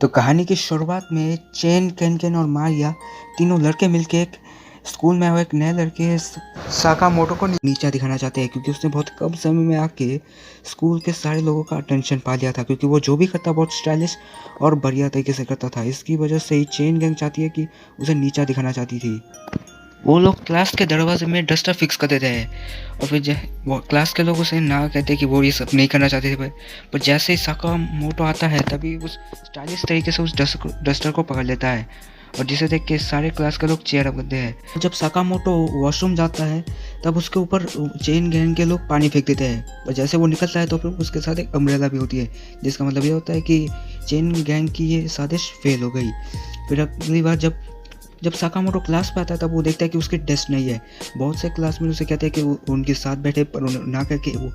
तो कहानी की शुरुआत में चेन, केन-केन और मारिया तीनों लड़के मिलके एक स्कूल में आए एक नए लड़के साकामोटो को नीचा दिखाना चाहते हैं क्योंकि उसने बहुत कम समय में आके स्कूल के सारे लोगों का अटेंशन पा लिया था क्योंकि वो जो भी करता बहुत स्टाइलिश और बढ़िया तरीके से करता था। इसकी वजह से ही चेन गैंग चाहती है कि उसे नीचा दिखाना चाहती थी। वो लोग क्लास के दरवाजे में डस्टर फिक्स कर देते हैं और फिर वो क्लास के लोग उसे ना कहते कि वो ये सब नहीं करना चाहते थे, पर जैसे ही साकामोटो आता है तभी उस स्टाइलिश तरीके से उस डस्टर को पकड़ लेता है और जिसे देख के सारे क्लास के लोग चेयर अप करते हैं। जब साकामोटो वॉशरूम जाता है तब उसके ऊपर चेन गैंग के लोग पानी फेंक देते हैं और जैसे वो निकलता है तो फिर उसके साथ एक अम्ब्रेला भी होती है, जिसका मतलब ये होता है कि चेन गैंग की ये साजिश फेल हो गई। फिर अगली बार जब साकामोटो क्लास पे आता है तब वो देखता है कि उसकी डेस्क नहीं है। बहुत से क्लास में उसे कहते हैं कि वो उनके साथ बैठे, पर ना करके वो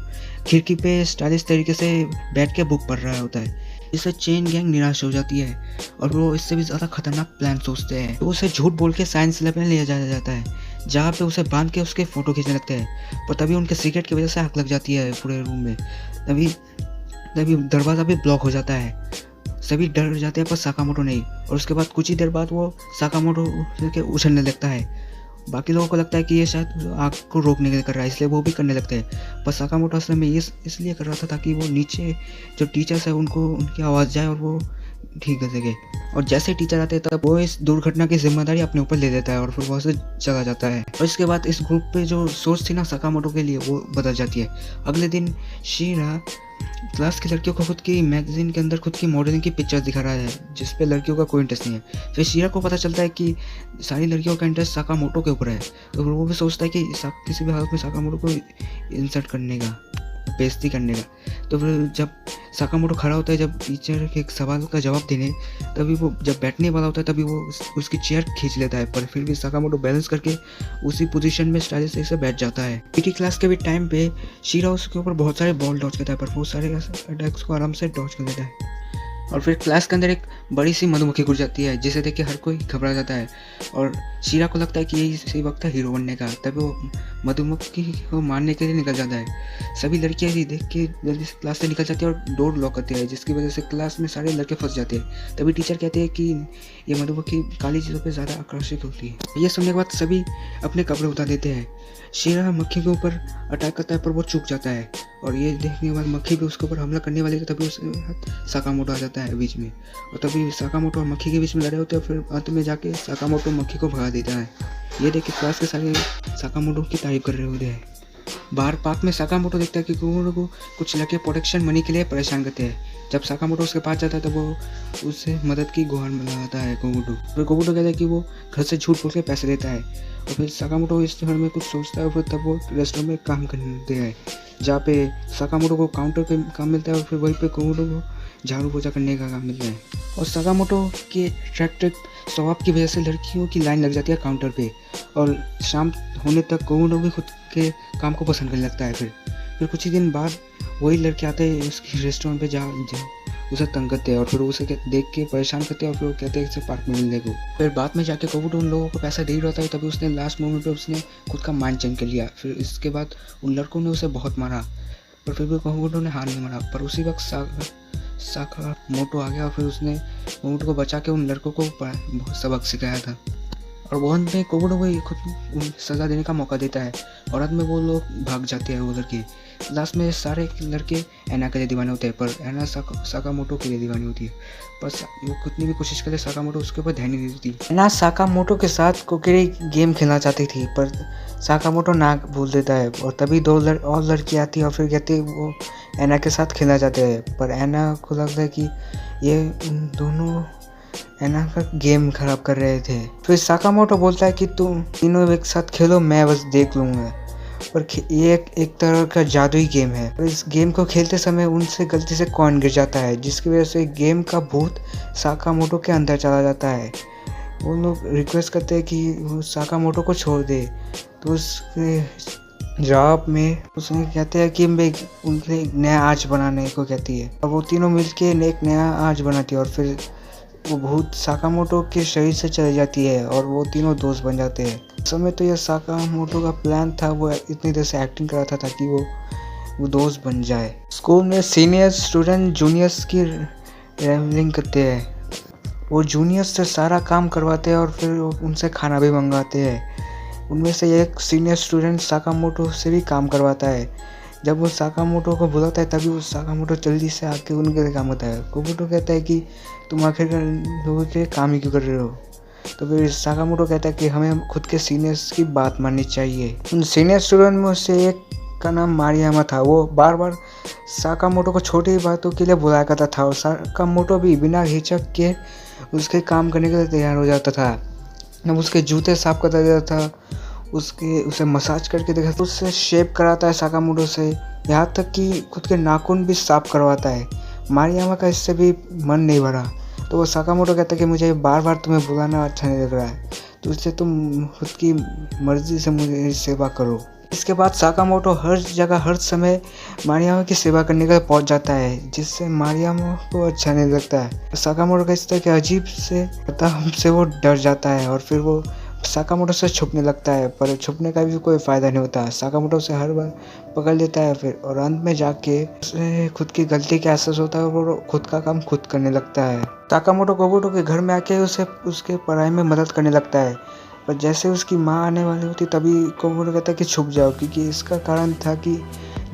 खिड़की पे स्टाइलिश तरीके से बैठ के बुक पढ़ रहा होता है। इससे चेन गैंग निराश हो जाती है और वो इससे भी ज़्यादा खतरनाक प्लान सोचते हैं। तो उसे झूठ बोल के साइंस लैब में ले जाया जाता है जहाँ पे उसे बांध के उसके फ़ोटो खींचने लगते हैं, पर तभी उनके सिगरेट की वजह से आग लग जाती है पूरे रूम में। तभी दरवाज़ा भी ब्लॉक हो जाता है। सभी डर जाते हैं पर साकामोटो नहीं, और उसके बाद कुछ ही देर बाद वो साकामोटो के उछलने लगता है। बाकी लोगों को लगता है कि ये शायद आग को रोकने के लिए कर रहा है, इसलिए वो भी करने लगते हैं। पर साकामोटो असल में ये इसलिए कर रहा था ताकि वो नीचे जो टीचर्स है उनको उनकी आवाज़ जाए और वो ठीक कर सके। और जैसे टीचर आते हैं तब वो इस दुर्घटना की जिम्मेदारी अपने ऊपर ले लेता है और फिर वहाँ से चला जाता है। और इसके बाद इस ग्रुप पे जो सोच थी ना साकामोटो के लिए वो बदल जाती है। अगले दिन शीरा क्लास की लड़कियों को खुद की मैगजीन के अंदर खुद की मॉडलिंग की पिक्चर्स दिखा रहा है जिस पे लड़कियों का कोई इंटरेस्ट नहीं है। फिर शीरा को पता चलता है कि सारी लड़कियों का इंटरेस्ट साकामोटो के ऊपर है, तो फिर वो भी सोचता है कि किसी भी हालत में साकामोटो को इंसल्ट करने का, बेइज्जती करने का। तो फिर जब साकामोटो खड़ा होता है जब टीचर के एक सवाल का जवाब देने, तभी वो जब बैठने वाला होता है तभी वो उसकी चेयर खींच लेता है, पर फिर भी साकामोटो बैलेंस करके उसी पोजीशन में स्टाइलिश से बैठ जाता है। पीटी क्लास के भी टाइम पे शीरा उसके ऊपर बहुत सारे बॉल डॉच करता है, पर वो सारे अटैक्स को आराम से डॉच कर लेता है। और फिर क्लास के अंदर एक बड़ी सी मधुमक्खी घुस जाती है जिसे देख के हर कोई घबरा जाता है और शीरा को लगता है कि यही सही वक्त है हीरो बनने का। तभी वो मधुमक्खी को मारने के लिए निकल जाता है। सभी लड़कियां भी देख के जल्दी से क्लास से निकल जाती है और डोर लॉक करती है, जिसकी वजह से क्लास में सारे लड़के फंस जाते हैं। तभी टीचर कहते हैं कि ये मधुमक्खी काली चीज़ों पर ज़्यादा आकर्षित होती है। ये सुनने के बाद सभी अपने कपड़े उतार देते हैं। शीरा मक्खी के ऊपर अटैक करता है पर वो चूक जाता है और ये देखने के बाद मक्खी भी उसके ऊपर हमला करने वाली थी, तभी उसके साथ साकामोटो आ जाता है बीच में और तभी साकामोटो और मक्खी के बीच में लड़े होते हैं। फिर अंत में जाके साकामोटो मक्खी को भगा देता है। ये देख के क्लास के सारे साकामोटो की तारीफ कर रहे होते हैं। बाहर पार्क में साकामोटो देखता है कि कोमोडो को कुछ लड़के प्रोटेक्शन मनी के लिए परेशान करते हैं। जब साकामोटो उसके पास जाता है तब वो उससे मदद की गुहार लगाता है कोमोडो। फिर कोमोडो कहता है कि वो घर से झूठ बोल के पैसे देता है और फिर साकामोटो इस घर में कुछ सोचता है और फिर तब वो रेस्टोरेंट में काम करते हैं जहाँ पे साकामोटो को काउंटर पे काम मिलता है और फिर वहीं पे कोमोडो को झाड़ू पोछा करने का काम मिलता है। और साकामोटो के अट्रैक्टिव स्वभाव की वजह से लड़कियों की लाइन लग जाती है काउंटर पे और शाम होने तक कोमोडो भी खुद के काम को पसंद करने लगता है। फिर कुछ ही दिन बाद वही लड़के आते हैं उसकी रेस्टोरेंट पे जहाँ उसे तंग करते हैं और फिर उसे देख के परेशान करते हैं और फिर वो कहते हैं इसे पार्क में मिलने को। फिर बाद में जाके कोमोडो उन लोगों को पैसा दे रहा था तभी उसने लास्ट मोमेंट पे उसने खुद का माइंड चेंज कर लिया। फिर इसके बाद उन लड़कों ने उसे बहुत मारा पर फिर भी कोमोडो ने हार नहीं मारा। पर उसी वक्त साकामोटो आ गया और फिर उसने कोमोडो को बचा के उन लड़कों को बहुत सबक सिखाया था और वो अंत में कोमोडो को खुद सज़ा देने का मौका देता है और अंत में वो लोग भाग जाते हैं। वो लड़के लास्ट में सारे लड़के एना के लिए दीवाने होते हैं पर एना साकामोटो के लिए दीवानी होती है, पर वो कितनी भी कोशिश करे साकामोटो उसके ऊपर ध्यान नहीं देती। एना साकामोटो के साथ कोकेरी गेम खेलना चाहती थी पर साकामोटो ना बोल देता है और तभी दो और लड़की आती है और फिर कहते वो एना के साथ खेलना चाहते हैं, पर एना को लगता है कि ये दोनों एना का गेम खराब कर रहे थे। फिर साकामोटो बोलता है कि तुम तीनों एक साथ खेलो, मैं बस देख लूँगा। पर ये एक तरह का जादुई गेम है और इस गेम को खेलते समय उनसे गलती से कॉइन गिर जाता है जिसकी वजह से गेम का भूत साकामोटो के अंदर चला जाता है। वो लोग रिक्वेस्ट करते हैं कि वो साकामोटो को छोड़ दे, तो उसके जवाब में उसने कहते हैं कि मैं उनके नया आर्च बनाने को कहती है और वो तीनों मिलके एक नया आर्च बनाती है और फिर वो भूत साकामोटो के शरीर से चली जाती है और वो तीनों दोस्त बन जाते हैं। उस समय तो यह साकामोटो का प्लान था, वो इतनी देर से एक्टिंग कर रहा था ताकि वो दोस्त बन जाए। स्कूल में सीनियर स्टूडेंट जूनियर्स की रैवलिंग करते हैं वो जूनियर्स से सारा काम करवाते हैं और फिर उनसे खाना भी मंगवाते हैं। उनमें से एक सीनियर स्टूडेंट साकामोटो से भी काम करवाता है। जब वो साकामोटो को बुलाता है तभी वो साकामोटो जल्दी से आके उनके काम होता है। कोबुटो कहता है कि तुम आखिर लोगों के काम ही क्यों कर रहे हो। तो फिर साकामोटो कहता है कि हमें खुद के सीनियर्स की बात माननी चाहिए। उन सीनियर स्टूडेंट में से एक का नाम मारियामा था। वो बार बार साकामोटो को छोटी बातों के लिए बुलाया करता था और साकामोटो भी बिना हिचक के उसके काम करने के लिए तैयार हो जाता था। जब उसके जूते साफ करता देता था, उसे मसाज करके देखा, तो उससे शेव कराता है साकामोटो से, यहाँ तक कि खुद के नाखून भी साफ करवाता है। मारियामा का इससे भी मन नहीं भरा, तो वो साकामोटो कहता है कि मुझे बार बार तुम्हें बुलाना अच्छा नहीं लग रहा है, तो इससे तुम खुद की मर्जी से मुझे सेवा करो। इसके बाद साकामोटो हर जगह हर समय मारियामा की सेवा करने के लिए पहुंच जाता है, जिससे मारियामा को अच्छा नहीं लगता है। साकामोटो का इस तरह के अजीब से हमसे वो डर जाता है और फिर वो साकामोटो से छुपने लगता है, पर छुपने का भी कोई फ़ायदा नहीं होता। साकामोटो से हर बार पकड़ लेता है फिर, और अंत में जाके उसे खुद की गलती का एहसास होता है और वो खुद का काम खुद करने लगता है। साकामोटो कोबुटो के घर में आके उसे उसके पढ़ाई में मदद करने लगता है, पर जैसे उसकी माँ आने वाली होती तभी कोबुटो कहता है कि छुप जाओ, क्योंकि इसका कारण था कि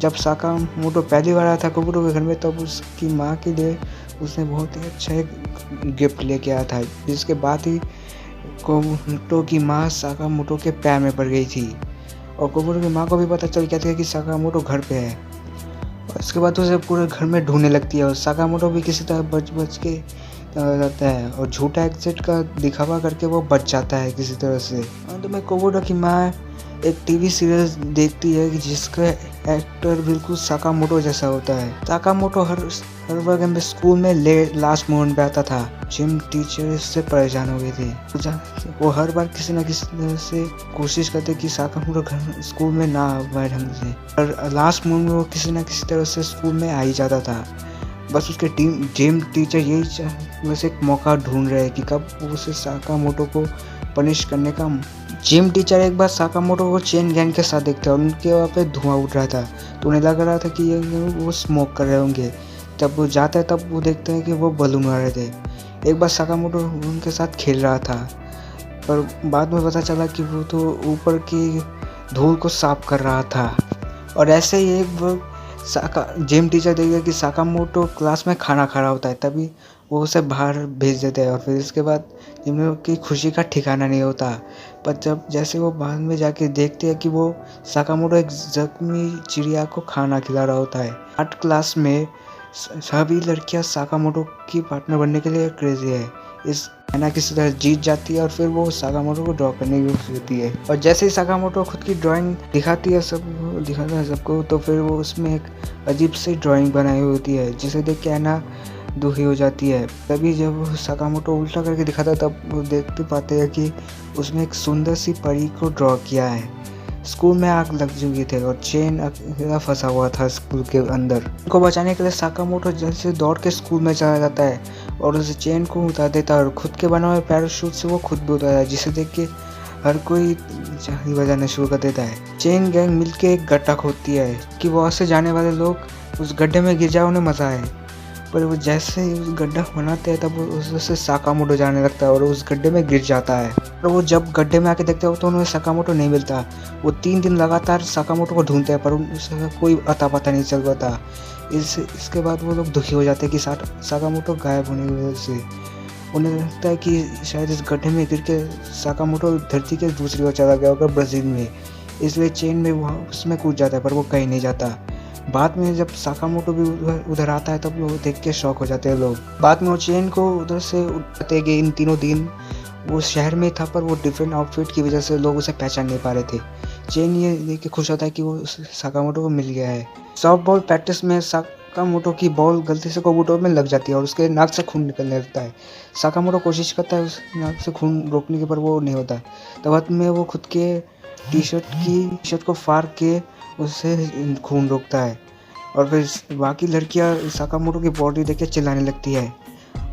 जब साकामोटो पहली बार आया था कोबुटो के घर में, तब उसकी माँ के लिए उसने बहुत ही अच्छा एक गिफ्ट लेके आया था, जिसके बाद ही कोबुटो की माँ साकामोटो के पैर में पड़ गई थी और कोबुटो की माँ को भी पता चल गया था कि साकामोटो घर पे है। और इसके बाद उसे पूरे घर में ढूंढने लगती है और साकामोटो भी किसी तरह बच के जाता है और झूठा एग्जिट का दिखावा करके वो बच जाता है किसी तरह से। अंत में कोबुटो की माँ एक टीवी सीरीज देखती है कि जिसका एक्टर बिल्कुल साकामोटो जैसा होता है। साकामोटो हर बार में स्कूल में लास्ट मोमेंट पे आता था। जिम टीचर इससे परेशान हो गए थे। वो हर बार किसी न किसी तरह से कोशिश करते कि साकामोटो घर स्कूल में ना आए ढंग से, और लास्ट मोमेंट में वो किसी न किसी तरह से स्कूल में आ ही जाता था। बस उसके जिम टीचर यही बस एक मौका ढूंढ रहे हैं कि कब उसे साकामोटो को पनिश करने का। जिम टीचर एक बार साकामोटो को चेन गैंग के साथ देखते हैं और उनके वहाँ पे धुआं उठ रहा था, तो उन्हें लग रहा था कि ये वो स्मोक कर रहे होंगे। जब वो जाता है तब वो देखते हैं कि वो बलून उड़ा रहे थे। एक बार साकामोटो उनके साथ खेल रहा था, पर बाद में पता चला कि वो तो ऊपर की धूल को साफ कर रहा था। और ऐसे ही एक बार जिम टीचर देखते हैं कि साकामोटो क्लास में खाना खा रहा होता है, तभी वो उसे बाहर भेज देते हैं और फिर इसके बाद जिम की खुशी का ठिकाना नहीं होता। पर जब जैसे वो बाद में जाके देखते हैं कि वो साकामोटो एक जख्मी चिड़िया को खाना खिला रहा होता है। आर्ट क्लास में सभी लड़कियां साकामोटो की पार्टनर बनने के लिए क्रेजी है। इस ना किसी तरह जीत जाती है और फिर वो साकामोटो को ड्रॉ करने की कोशिश होती है, और जैसे ही साकामोटो खुद की ड्राइंग दिखाता है सबको, तो फिर वो उसमें एक अजीब सी ड्राइंग बनाई हुई होती है, जिसे देख के ऐना दुखी हो जाती है। तभी जब साकामोटो उल्टा करके दिखाता है तब वो देखते पाते हैं कि उसने एक सुंदर सी परी को ड्रॉ किया है। स्कूल में आग लग चुकी थी और चेन अकेला फंसा हुआ था स्कूल के अंदर। उनको बचाने के लिए साकामोटो जैसे दौड़ के स्कूल में चला जाता है और उस चेन को उतार देता है और खुद के बना हुए पैराशूट से वो खुद भी उतारता है, जिसे देख के हर कोई चांदी बजाना शुरू कर देता है। चेन गैंग मिलके एक गड्ढा खोदती है कि वहाँ से जाने वाले लोग उस गड्ढे में गिर जाए, उन्हें मजा आए। पर वो जैसे ही उस गड्ढा बनाते हैं तब उससे साकामोटो जाने लगता है और उस गड्ढे में गिर जाता है। और वो जब गड्ढे में आके देखते हो तो उन्हें साकामोटो नहीं मिलता। वो 3 दिन लगातार साकामोटो को ढूंढते हैं पर उसका कोई अता पता नहीं चल पाता। इसके बाद वो लोग दुखी हो जाते हैं कि साकामोटो गायब होने की वजह से। उन्हें लगता है कि शायद इस गड्ढे में गिर के साकामोटो धरती के दूसरी ओर चला गया होगा, ब्राज़ील में, इसलिए चेन में वहाँ उसमें कूद जाता है, पर वो कहीं नहीं जाता। बाद में जब साकामोटो भी उधर आता है तब वो देख के शॉक हो जाते हैं लोग। बाद में वो चेन को उधर से उठाते गए। इन 3 दिन वो शहर में था, पर वो डिफरेंट आउटफिट की वजह से लोग उसे पहचान नहीं पा रहे थे। चेन ये देख के खुश होता है कि वो साकामोटो को मिल गया है। सॉफ्ट बॉल प्रैक्टिस में साकामोटो की बॉल गलती से कोबुटो में लग जाती है और उसके नाक से खून निकलने लगता है। साकामोटो कोशिश करता है उस नाक से खून रोकने के, पर वो नहीं होता। तब में वो खुद के टी शर्ट को फाड़ के उससे खून रोकता है और फिर बाकी लड़कियां साकामोटो की बॉडी देख के चिल्लाने लगती है।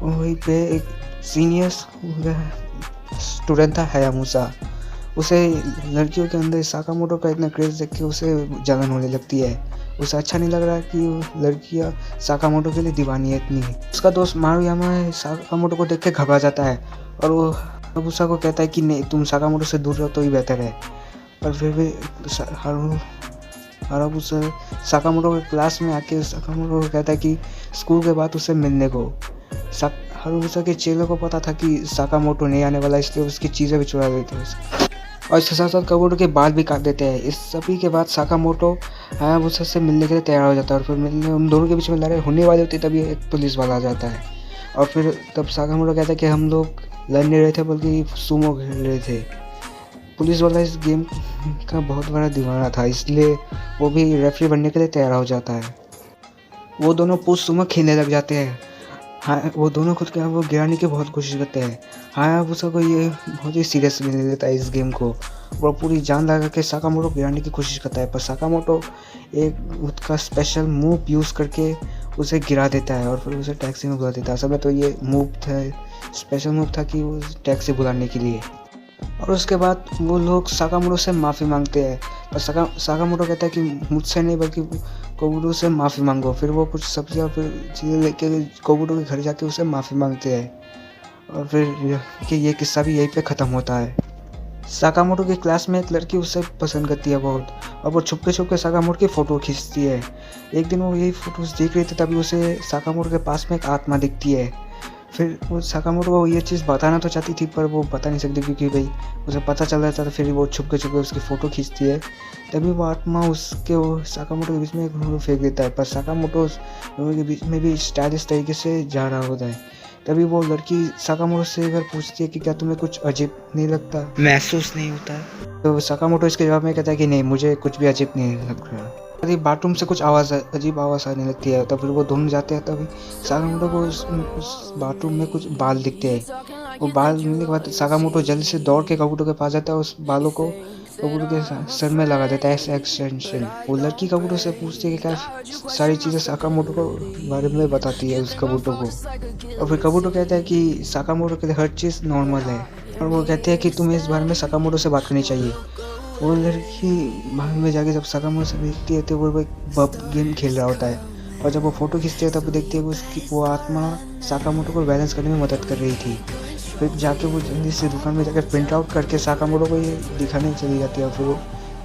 वहीं पे एक सीनियर स्टूडेंट था हायामुसा, उसे लड़कियों के अंदर साकामोटो का इतना क्रेज़ देख के उसे जलन होने लगती है। उसे अच्छा नहीं लग रहा कि लड़कियाँ साकामोटो के लिए दीवानी है इतनी। उसका दोस्त मारुयामा साकामोटो को देख के घबरा जाता है और वो हायाबुसा को कहता है कि नहीं, तुम साकामोटो से दूर रहो तो ही बेहतर है। पर फिर भी हायाबुसा साकामोटो के क्लास में आके साकामोटो को कहता है कि स्कूल के बाद उसे मिलने को। हायाबुसा के चेलों को पता था कि साकामोटो नहीं आने वाला, इसलिए उसकी चीज़ें भी चुरा लेते हैं और इसके साथ साथ काबुटो के बाल भी काट देते हैं। इस सभी के बाद साकामोटो हायाबुसा से मिलने के लिए तैयार हो जाता है और फिर मिलने उन दोनों के बीच में लड़ाई होने वाली होती है, तभी एक पुलिस वाला आ जाता है और फिर तब साकामोटो कहता है कि हम लोग लड़ नहीं रहे थे बल्कि सूमो खेल रहे थे। पुलिस वाला इस गेम का बहुत बड़ा दीवाना था, इसलिए वो भी रेफरी बनने के लिए तैयार हो जाता है। वो दोनों पुश सूमो खेलने लग जाते हैं। हाँ, वो दोनों खुद के वो गिराने की बहुत कोशिश करते हैं। हायाबुसा को ये बहुत ही सीरियस ले लेता है इस गेम को। वो पूरी जान लगा के साकामोटो गिराने की कोशिश करता है, पर साकामोटो एक उसका स्पेशल मूव यूज़ करके उसे गिरा देता है और फिर उसे टैक्सी में बुला देता है। असल में तो ये मूव था, स्पेशल मूव था कि वो टैक्सी बुलाने के लिए। और उसके बाद वो लोग साकामोटो से माफ़ी मांगते हैं, पर साकामोटो कहता है कि मुझसे नहीं बल्कि काबुटो से माफ़ी मांगो। फिर वो कुछ सब्जियाँ फिर चीज़ें लेके काबुटो के घर जाके उसे माफ़ी मांगते हैं और फिर कि ये किस्सा भी यहीं पे ख़त्म होता है। साकामोटो की क्लास में एक लड़की उसे पसंद करती है बहुत और वो छुपके छुपके साकामोटो की फ़ोटो खींचती है। एक दिन वो यही फ़ोटोज़ देख रही थी, तभी उसे साकामोटो के पास में एक आत्मा दिखती है। फिर वो साकामोटो को ये चीज़ बताना तो चाहती थी, पर वो बता नहीं सकती क्योंकि भाई उसे पता चल जाता था। फिर वो छुपके छुपके उसकी फ़ोटो खींचती है, तभी वो आत्मा उसके वो साकामोटो के बीच में एक फेंक देता है। पर साकामोटो उस दोनों के बीच में भी स्टाइलिश तरीके से जा रहा होता है। तभी वो लड़की साकामोटो से एक बार पूछती है कि क्या तुम्हें कुछ अजीब नहीं लगता, महसूस नहीं होता है? तो साकामोटो इसके जवाब में कहता है कि नहीं, मुझे कुछ भी अजीब नहीं लग रहा। तभी बाथरूम से कुछ अजीब आवाज़ आने लगती है। तब फिर वो दोनों जाते हैं, तभी साकामोटो को उस बाथरूम में कुछ बाल दिखते हैं। वो बाल मिलने के बाद साकामोटो जल्दी से दौड़ के काबुटो के पास जाता है और उस बालों को काबुटो के सर में लगा देता है ऐसे एक्सटेंशन। वो लड़की काबुटो से पूछती है कि क्या सारी चीज़ें साकामोटो को बारे में बताती है उस काबुटो को। और फिर काबुटो कहता है कि साकामोटो के लिए हर चीज़ नॉर्मल है और वो कहते हैं कि तुम्हें इस बारे में साकामोटो से बात करनी चाहिए। वो लड़की बाद में जाके जब साकामोटो से देखती है तो वो एक गेम खेल रहा होता है और जब वो फ़ोटो खींचती है तब वो देखती है कि वो आत्मा साकामोटो को बैलेंस करने में मदद कर रही थी। फिर जाके वो जल्दी से दुकान में जाकर प्रिंट आउट करके साकामोटो को ये दिखाने चली जाती है। फिर वो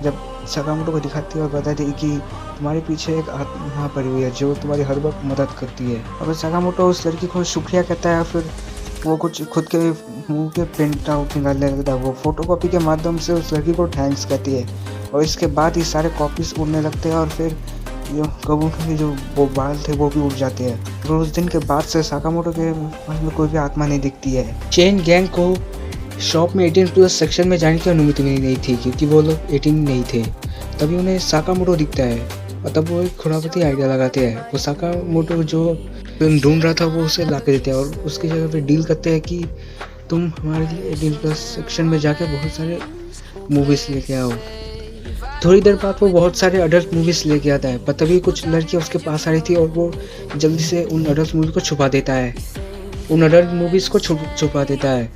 जब साकामोटो को दिखाती है और बताती है कि तुम्हारे पीछे एक आत्मा पड़ी हुई है जो तुम्हारी हर वक्त मदद करती है। और फिर साकामोटो उस लड़की को शुक्रिया कहता है। फिर वो कुछ खुद के मुंह के प्रिंट आउट निकालने लगता है। वो फोटोकॉपी के माध्यम से उस लड़की को थैंक्स कहती है और इसके बाद ही सारे कॉपीज उड़ने लगते हैं और फिर जो काबुटो के जो वो बाल थे वो भी उड़ जाते हैं। फिर उस दिन के बाद से साकामोटो के पास में कोई भी आत्मा नहीं दिखती है। चेन गैंग को शॉप में 18+ सेक्शन में जाने की अनुमति मिली नहीं थी क्योंकि वो लोग 18 नहीं थे। तभी उन्हें साकामोटो दिखता है और तब वो एक खुराफाती आइडिया लगाते हैं। वो साकामोटो जो ढूंढ रहा था वो उसे ला के देते हैं और उसकी जगह पे डील करते हैं कि तुम हमारे लिए 18+ सेक्शन में जाके बहुत सारे मूवीज़ लेके आओ। थोड़ी देर बाद वो बहुत सारे अडल्ट मूवीज़ लेके आता है, पर तभी कुछ लड़कियाँ उसके पास आ रही थी और वो जल्दी से उन अडल्ट मूवी को छुपा देता है, उन अडल्ट मूवीज़ को छुपा देता है।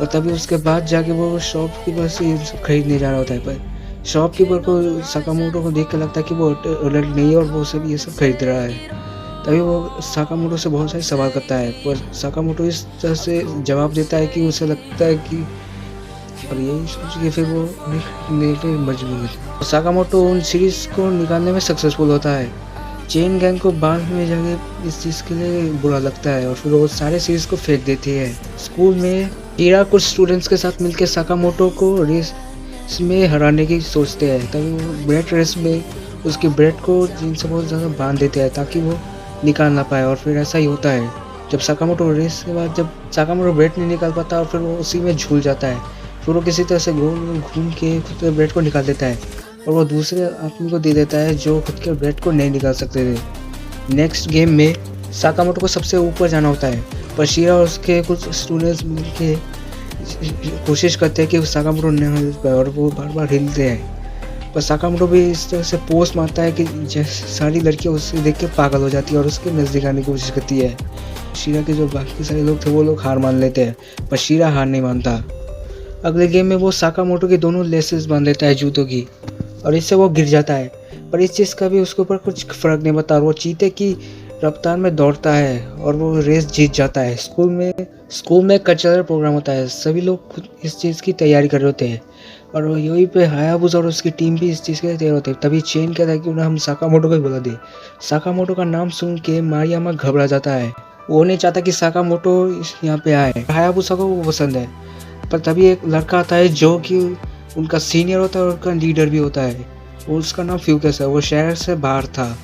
और तभी उसके बाद जाके वो शॉपकीपर से खरीदने जा रहा होता है, पर शॉपकीपर को साकामोटो को देख के लगता है कि वो अडल्ट नहीं है और वो सब ये सब खरीद रहा है। तभी वो साकामोटो से बहुत सारे सवाल करता है, पर साकामोटो इस तरह से जवाब देता है कि उसे लगता है कि और यही सोच के फिर वो निकलने मजबूर है। साकामोटो उन सीरीज़ को निकालने में सक्सेसफुल होता है। चेन गैंग को बाद में जाके इस चीज़ के लिए बुरा लगता है और फिर वो सारे सीरीज़ को फेंक देती है। स्कूल में हीरा कुछ स्टूडेंट्स के साथ मिलकर साकामोटो को रेस में हराने की सोचते हैं। तभी वो ब्रेड रेस में उसकी ब्रेड को जिनसे बहुत ज़्यादा बांध देते हैं ताकि वो निकाल ना पाए और फिर ऐसा ही होता है। जब साकामोटो रेस के बाद जब साकामोटो ब्रेड नहीं निकाल पाता और फिर वो उसी में झूल जाता है, फिर वो किसी तरह से घूम के खुद के ब्रेड को निकाल देता है और वो दूसरे आदमी को दे देता है जो खुद के ब्रेड को नहीं निकाल सकते थे। नेक्स्ट गेम में साकामोटो को सबसे ऊपर जाना होता है, पर शीरा और उसके कुछ स्टूडेंट्स मिलके कोशिश करते हैं कि साकामोटो नहीं हिल पाए और वो बार बार हिलते हैं। पर साकामोटो भी इस तरह से पोस्ट मारता है कि सारी लड़कियां उससे देख के पागल हो जाती है और उसके नज़दीक आने की कोशिश करती है। शीरा के जो बाकी सारे लोग थे वो लोग हार मान लेते हैं, पर शीरा हार नहीं मानता अगले गेम में वो साकामोटो के दोनों लेसेस बांध देता है जूतों की और इससे वो गिर जाता है, पर इस चीज़ का भी उसके ऊपर कुछ फ़र्क नहीं पड़ता और वो चीते की रफ्तार में दौड़ता है और वो रेस जीत जाता है। स्कूल में कल्चरल प्रोग्राम होता है, सभी लोग खुद इस चीज़ की तैयारी कर रहे होते हैं और यहीं पे हायाबुसा और उसकी टीम भी इस चीज़ के लिए तैयार होते हैं। तभी चेन कहता है कि उन्हें हम साकामोटो को ही बुला दे। साकामोटो का नाम सुन के मारियामा घबरा जाता है, वो नहीं चाहता कि साकामोटो यहाँ पे आए। हायाबुसा को वो पसंद है, पर तभी एक लड़का आता है जो कि उनका सीनियर होता है और उनका लीडर भी होता है। उसका नाम फ्यूकस है, वो शहर से बाहर था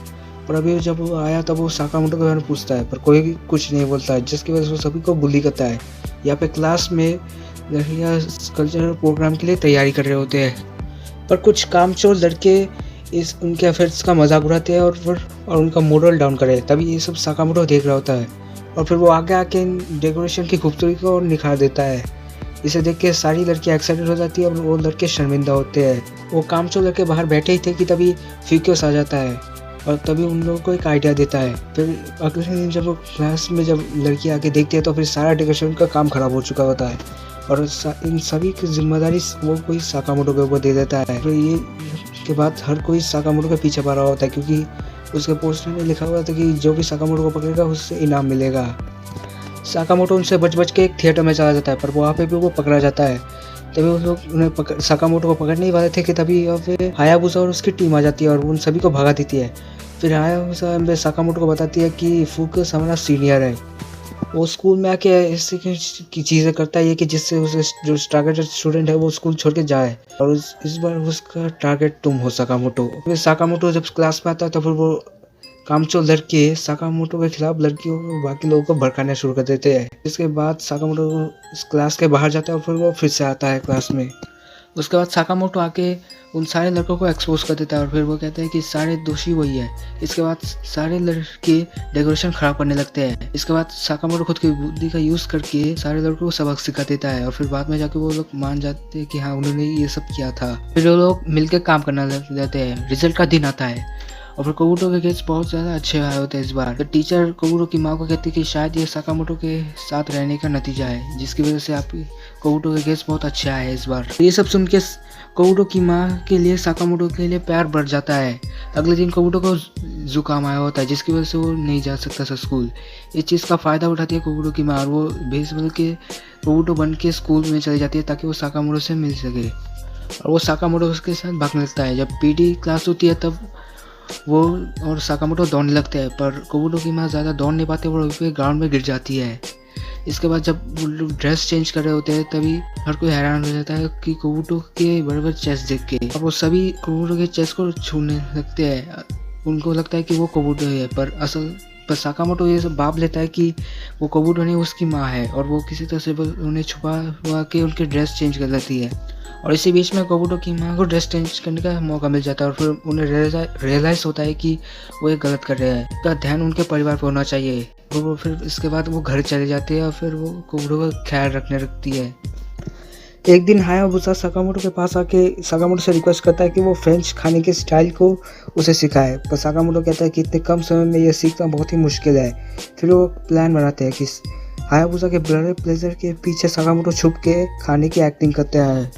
और अभी जब वो आया तब वो साकामोटो के बारे में पूछता है, पर कोई भी कुछ नहीं बोलता है, जिसकी वजह से वो सभी को बुली करता है। यहाँ पे क्लास में लड़कियाँ कल्चरल प्रोग्राम के लिए तैयारी कर रहे होते हैं, पर कुछ कामचोर लड़के इस उनके अफेयर्स का मजाक उड़ाते हैं और उनका मोरल डाउन करे। तभी ये सब साकामोटो देख रहा होता है और फिर वो आगे आके डेकोरेशन की खूबसूरती को निखार देता है। इसे देख के सारी लड़कियाँ एक्साइटेड हो जाती है और वो लड़के शर्मिंदा होते हैं। वो कामचोर लड़के बाहर बैठे ही थे कि तभी फ्यूकस आ जाता है और तभी उन लोगों को एक आइडिया देता है। फिर अगले दिन जब वो क्लास में जब लड़की आके देखती है तो फिर सारा डेकोरेशन का काम खराब हो चुका होता है और इन सभी की जिम्मेदारी वो कोई साकामोटो के ऊपर दे देता है। फिर ये के बाद हर कोई साकामोटो के पीछे पड़ रहा होता है क्योंकि उसके पोस्टर में लिखा हुआ था कि जो भी साकामोटो को पकड़ेगा उससे इनाम मिलेगा। साकामोटो उनसे बच के एक थिएटर में चला जाता है, पर वहाँ पे भी वो पकड़ा जाता है। तभी उन लोग उन्हें साकामोटो को पकड़ नहीं पाते थे कि तभी हायाबुसा और उसकी टीम आ जाती है और उन सभी को भगा देती है। फिर हायाबुसा साकामोटो को बताती है कि फ्यूकस हमारा सीनियर है। वो स्कूल में आके ऐसी की चीज़ें करता है कि जिससे उसे जो टारगेटेड स्टूडेंट है वो स्कूल छोड़ के जाए और इस बार उसका टारगेट तुम हो साकामोटो। फिर साकामोटो जब क्लास में आता है तो फिर वो कामचोर लड़के साकामोटो के खिलाफ लड़कियों को बाकी लोगों को भड़काना शुरू कर देते हैं। इसके बाद साकामोटो इस क्लास के बाहर जाता है और फिर वो फिर से आता है क्लास में। उसके बाद साकामोटो आके उन सारे लड़कों को एक्सपोज कर देता है और फिर वो कहते हैं कि सारे दोषी वही है। इसके बाद सारे लड़के डेकोरेशन खराब करने लगते हैं। इसके बाद साकामोटो खुद की बुद्धि का यूज़ करके सारे लड़कों को सबक सिखा देता है और फिर बाद में जाके वो लोग मान जाते हैं कि हाँ उन्होंने ये सब किया था। फिर वो लोग मिलकर काम करना लग जाते हैं। रिजल्ट का दिन आता है और फिर कोबूटो के गेट्स बहुत ज़्यादा अच्छे आए होते हैं इस बार। तो टीचर कोबूटो की माँ को कहती है कि शायद ये साकामोटो के साथ रहने का नतीजा है, जिसकी वजह से आपकी कोबूटो के गेट्स बहुत अच्छे आए हैं इस बार। ये सब सुन के कोबूटो की माँ के लिए साकामोटो के लिए प्यार बढ़ जाता है। अगले दिन कोबूटो को जुकाम आया होता है, जिसकी वजह से वो नहीं जा सकता था स्कूल। इस चीज़ का फ़ायदा उठाती है कोबूटो की माँ और वो भेस बदल के कोबूटो बन के स्कूल में चली जाती है ताकि वो साकामोटो से मिल सके और वो साकामोटो उसके साथ भागने लगता है। जब पीटी क्लास होती है तब वो और साकामोटो दौड़ने लगते हैं, पर कोबूटो की माँ ज़्यादा दौड़ नहीं पाते, वो ग्राउंड में गिर जाती है। इसके बाद जब वो लोग ड्रेस चेंज कर रहे होते हैं तभी हर कोई हैरान हो जाता है कि कोबूटो के बड़े बड़े चेस्ट देख के, और वो सभी कोबूटो के चेस्ट को छूने लगते हैं। उनको लगता है कि वो कोबूटो है, पर साकामोटो ये सब भाप लेता है कि वो कोबूटो नहीं उसकी माँ है और वो किसी तरह से उन्हें छुपा हुआ के उनके ड्रेस चेंज कर लेती है। और इसी बीच में कोबूटो की माँ को ड्रेस चेंज करने का मौका मिल जाता है और फिर उन्हें रियलाइज़ होता है कि वो ये गलत कर रहे हैं। उनका ध्यान उनके परिवार पर होना चाहिए। वो फिर इसके बाद वो घर चले जाते हैं और फिर वो कोबूटो का ख्याल रखने लगती है। एक दिन हायाबुसा साकामोटो के पास आके साकामोटो से रिक्वेस्ट करता है कि वो फ्रेंच खाने के स्टाइल को उसे सिखाए, पर साकामोटो कहता है कि इतने कम समय में यह सीखना बहुत ही मुश्किल है। फिर वो प्लान बनाते हैं कि हायाबुसा के ब्लर प्लेजर के पीछे साकामोटो छुप के खाने की एक्टिंग करते हैं।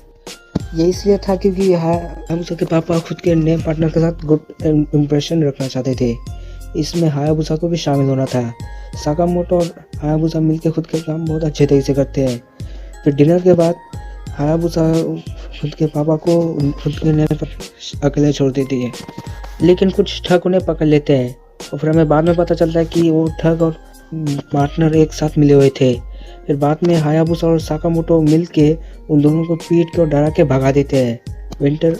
ये इसलिए था क्योंकि हायाबुसा के पापा खुद के नए पार्टनर के साथ गुड इम्प्रेशन रखना चाहते थे। इसमें हायाबुसा को भी शामिल होना था। साकामोटो और हायाबुसा मिलकर खुद के काम बहुत अच्छे तरीके से करते हैं। फिर डिनर के बाद हायाबुसा खुद के पापा को खुद के नए पर अकेले छोड़ देती है, लेकिन कुछ ठग उन्हें पकड़ लेते हैं और फिर हमें बाद में पता चलता है कि वो ठग और पार्टनर एक साथ मिले हुए थे। फिर बाद में हायाबुसा और साकामोटो मिलके उन दोनों को पीट के और डरा के भगा देते हैं। विंटर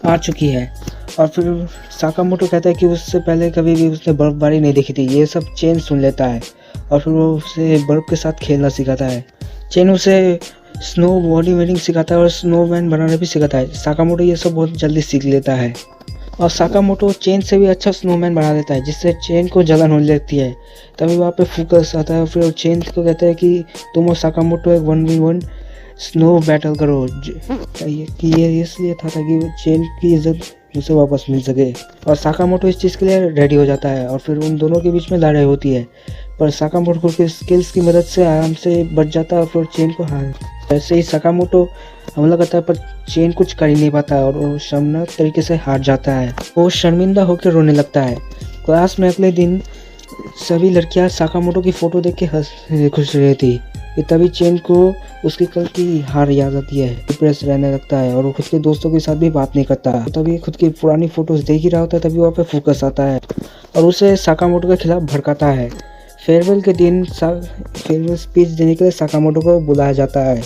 आ चुकी है और फिर साकामोटो कहता है कि उससे पहले कभी भी उसने बर्फबारी नहीं देखी थी। ये सब चेन सुन लेता है और फिर वो उसे बर्फ के साथ खेलना सिखाता है। चेन उसे स्नो बॉडी मेकिंग सिखाता है और स्नोमैन बनाना भी सिखाता है। साकामोटो ये सब बहुत जल्दी सीख लेता है और साकामोटो चेन से भी अच्छा स्नोमैन बना देता है, जिससे चेन को जलन होने लगती है। तभी वहाँ पे फोकस आता है, फिर चेन को कहता है कि तुम और साकामोटो एक 1v1 स्नो बैटल करो। कि ये इसलिए था ताकि चेन की इज्जत उसे वापस मिल सके और साकामोटो इस चीज़ के लिए रेडी हो जाता है और फिर उन दोनों के बीच में लड़ाई होती है, पर साकामोटो के स्किल्स की मदद से आराम से बच जाता है और फिर चेन को ऐसे ही सकामोटो हमला करता है पर चेन कुछ कर ही नहीं पाता और वो शर्मनाक तरीके से हार जाता है। वो शर्मिंदा होकर रोने लगता है। क्लास में अगले दिन सभी लड़कियां साकामोटो की फोटो देख के खुश रही थी कि तभी चेन को उसकी कल की हार याद आती है। डिप्रेस रहने लगता है और वो खुद के दोस्तों के साथ भी बात नहीं करता। तभी खुद की पुरानी फोटोज देख ही रहा होता है, तभी वहाँ पे फोकस आता है और उसे साकामोटो के खिलाफ भड़काता है। फेयरवेल के दिन फेयरवेल स्पीच देने के लिए साकामोटो को बुलाया जाता है।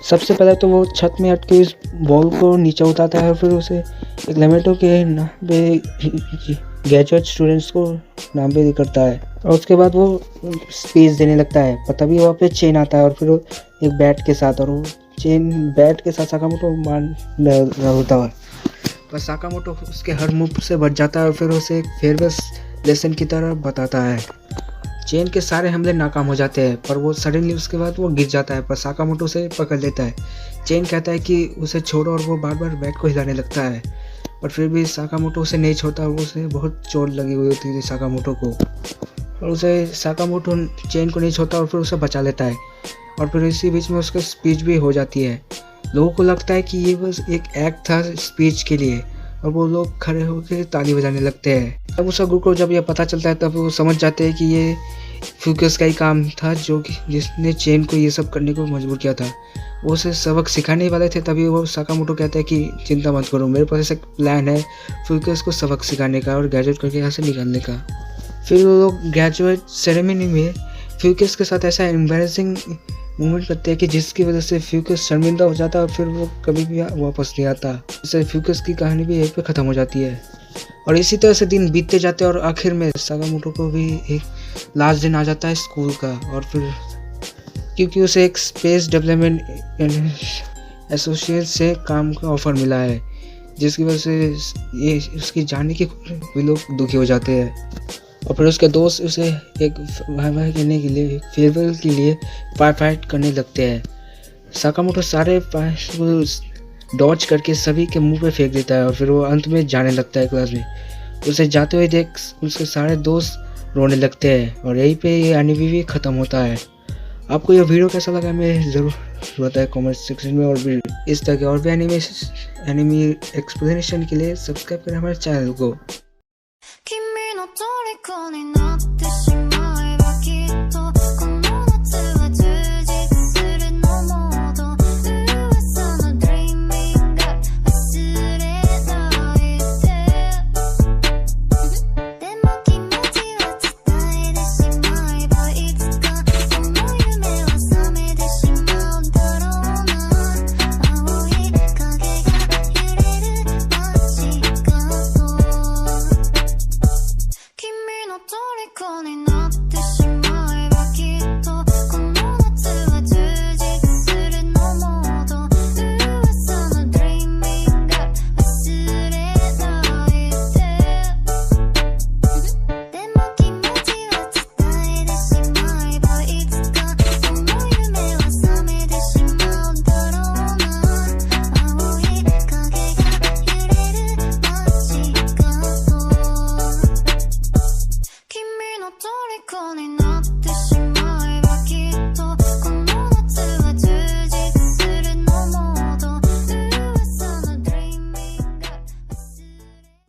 सबसे पहले तो वो छत में अटके उस बॉल को नीचे उतारता है और फिर उसे एक लेमेटो के नाम पे गैजेट स्टूडेंट्स को नाम पे करता है और उसके बाद वो स्पीच देने लगता है। पर तभी वहाँ पे चेन आता है और फिर वो एक बैट के साथ, और वो चेन बैट के साथ साकामोटो मार रहा होता है पर साकामोटो उसके हर मूव से बच जाता है और फिर उसे एक फेयरवेल लेसन की तरह बताता है। चेन के सारे हमले नाकाम हो जाते हैं पर वो सडनली उसके बाद वो गिर जाता है पर साकामोटो उसे पकड़ लेता है। चेन कहता है कि उसे छोड़ो और वो बार बार बैट को हिलाने लगता है पर फिर भी साकामोटो उसे नहीं छोड़ता और उसे बहुत चोट लगी हुई होती है साकामोटो को, और उसे साकामोटो चेन को नहीं छोड़ता और फिर उसे बचा लेता है। और फिर इसी बीच में उसका स्पीच भी हो जाती है। लोगों को लगता है कि ये बस एक एक्ट था स्पीच के लिए और वो लोग खड़े होकर ताली बजाने लगते हैं। तब उस ग्रुप को जब ये पता चलता है तब वो समझ जाते हैं कि ये फ्यूकस का ही काम था जो कि जिसने चेन को ये सब करने को मजबूर किया था। वो उसे सबक सिखाने ही वाले थे। तभी वो साकामोटो कहता है कि चिंता मत करो, मेरे पास एक प्लान है फ्यूकस को सबक सिखाने का और ग्रेजुएट करके यहाँ से निकालने का। फिर वो लोग ग्रेजुएट सेरेमनी में फ्यूकस के साथ ऐसा एम्बैरेसिंग मूवमेंट करते हैं कि जिसकी वजह से फ्यूकस शर्मिंदा हो जाता है और फिर वो कभी भी वापस नहीं आता। इससे फ्यूकस की कहानी भी यहीं पे ख़त्म हो जाती है और इसी तरह से दिन बीतते जाते हैं और आखिर में साकामोटो को भी एक लास्ट दिन आ जाता है स्कूल का। और फिर क्योंकि उसे एक स्पेस डेवलपमेंट एसोसिएट से काम का ऑफर मिला है, जिसकी वजह से ये उसकी जाने के भी लोग दुखी हो जाते हैं। और फिर उसके दोस्त उसे एक वाई करने के लिए फेयरवेल के लिए फाइट करने लगते हैं। साकामोटो सारे डॉज करके सभी के मुंह पे फेंक देता है और फिर वो अंत में जाने लगता है क्लास में। उसे जाते हुए देख उसके सारे दोस्त रोने लगते हैं और यहीं पे ये एनिमे भी ख़त्म होता है। आपको यह वीडियो कैसा लगा हमें ज़रूर बताएं कमेंट सेक्शन में, और भी इस तरह के और भी एनिमे एक्सप्लेनेशन के लिए सब्सक्राइब करें हमारे चैनल को।